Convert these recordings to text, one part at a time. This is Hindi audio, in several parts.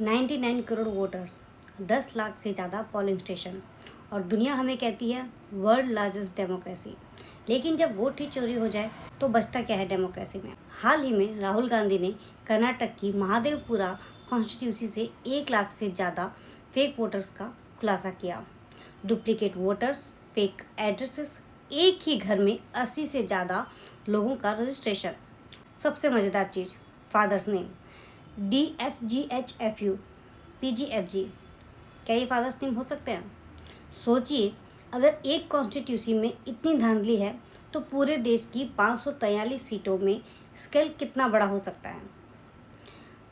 99 करोड़ वोटर्स, 10 लाख से ज़्यादा पोलिंग स्टेशन और दुनिया हमें कहती है वर्ल्ड लार्जेस्ट डेमोक्रेसी। लेकिन जब वोट ही चोरी हो जाए तो बचता क्या है डेमोक्रेसी में। हाल ही में राहुल गांधी ने कर्नाटक की महादेवपुरा कॉन्स्टिट्यूंसी से 1 लाख से ज़्यादा फेक वोटर्स का खुलासा किया। डुप्लीकेट वोटर्स, फेक एड्रेसेस, एक ही घर में 80 से ज़्यादा लोगों का रजिस्ट्रेशन। सबसे मज़ेदार चीज़, फादर्स नेम DFGHFU PGFG। क्या ये फादर्स नेम हो सकते हैं? सोचिए, अगर एक कॉन्स्टिट्यूंसी में इतनी धांधली है तो पूरे देश की 543 सीटों में स्केल कितना बड़ा हो सकता है।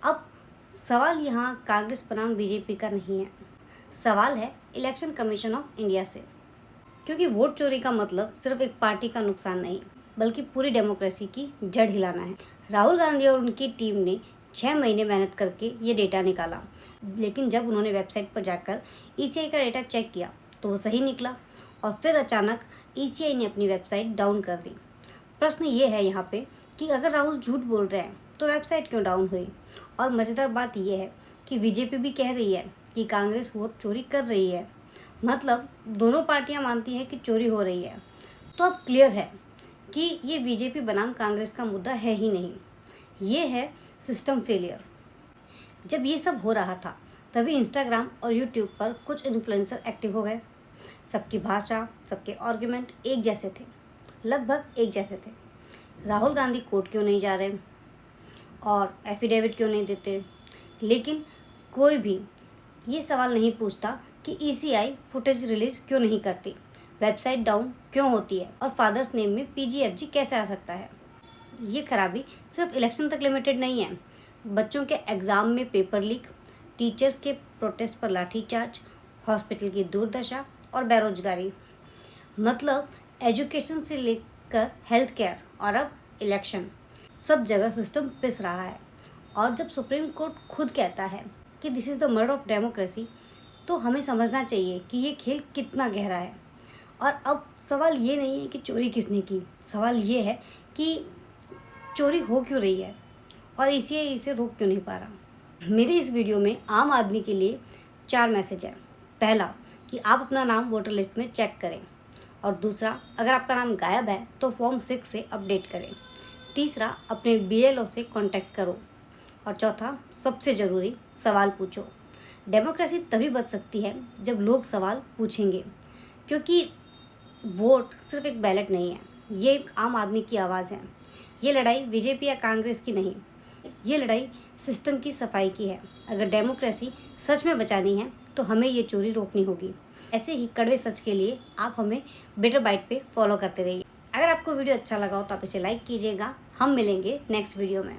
अब सवाल यहाँ कांग्रेस बनाम बीजेपी का नहीं है, सवाल है इलेक्शन कमीशन ऑफ इंडिया से। क्योंकि वोट चोरी का मतलब सिर्फ एक पार्टी का नुकसान नहीं, बल्कि पूरी डेमोक्रेसी की जड़ हिलाना है। राहुल गांधी और उनकी टीम ने 6 महीने मेहनत करके ये डेटा निकाला, लेकिन जब उन्होंने वेबसाइट पर जाकर ECI का डेटा चेक किया तो वो सही निकला और फिर अचानक ECI ने अपनी वेबसाइट डाउन कर दी। प्रश्न ये है यहाँ पे कि अगर राहुल झूठ बोल रहे हैं तो वेबसाइट क्यों डाउन हुई। और मज़ेदार बात यह है कि बीजेपी भी कह रही है कि कांग्रेस वोट चोरी कर रही है, मतलब दोनों पार्टियां मानती हैं कि चोरी हो रही है। तो अब क्लियर है कि ये बीजेपी बनाम कांग्रेस का मुद्दा है ही नहीं, ये है सिस्टम फेलियर। जब ये सब हो रहा था तभी इंस्टाग्राम और यूट्यूब पर कुछ इन्फ्लुएंसर एक्टिव हो गए। सबकी भाषा, सबके आर्ग्यूमेंट एक जैसे थे, लगभग एक जैसे थे। राहुल गांधी कोर्ट क्यों नहीं जा रहे और एफिडेविट क्यों नहीं देते, लेकिन कोई भी ये सवाल नहीं पूछता कि ECI फुटेज रिलीज़ क्यों नहीं करती, वेबसाइट डाउन क्यों होती है और फादर्स नेम में PGFG कैसे आ सकता है। ये खराबी सिर्फ इलेक्शन तक लिमिटेड नहीं है। बच्चों के एग्ज़ाम में पेपर लीक, टीचर्स के प्रोटेस्ट पर लाठीचार्ज, हॉस्पिटल की दुर्दशा और बेरोजगारी, मतलब एजुकेशन से लेकर हेल्थ केयर और अब इलेक्शन, सब जगह सिस्टम पिस रहा है। और जब सुप्रीम कोर्ट खुद कहता है कि this is the murder of democracy, तो हमें समझना चाहिए कि ये खेल कितना गहरा है। और अब सवाल ये नहीं है कि चोरी किसने की, सवाल ये है कि चोरी हो क्यों रही है और ECI इसे रोक क्यों नहीं पा रहा। मेरे इस वीडियो में आम आदमी के लिए 4 मैसेज है। पहला, कि आप अपना नाम वोटर लिस्ट में चेक करें, और दूसरा, अगर आपका नाम गायब है तो फॉर्म 6 से अपडेट करें। तीसरा, अपने BLO से कॉन्टैक्ट करो। और चौथा, सबसे ज़रूरी, सवाल पूछो। डेमोक्रेसी तभी बच सकती है जब लोग सवाल पूछेंगे, क्योंकि वोट सिर्फ एक बैलेट नहीं है, ये एक आम आदमी की आवाज़ है। ये लड़ाई बीजेपी या कांग्रेस की नहीं, ये लड़ाई सिस्टम की सफाई की है। अगर डेमोक्रेसी सच में बचानी है तो हमें ये चोरी रोकनी होगी। ऐसे ही कड़वे सच के लिए आप हमें बेटर बाइट पे फॉलो करते रहिए। अगर आपको वीडियो अच्छा लगा हो तो आप इसे लाइक कीजिएगा। हम मिलेंगे नेक्स्ट वीडियो में।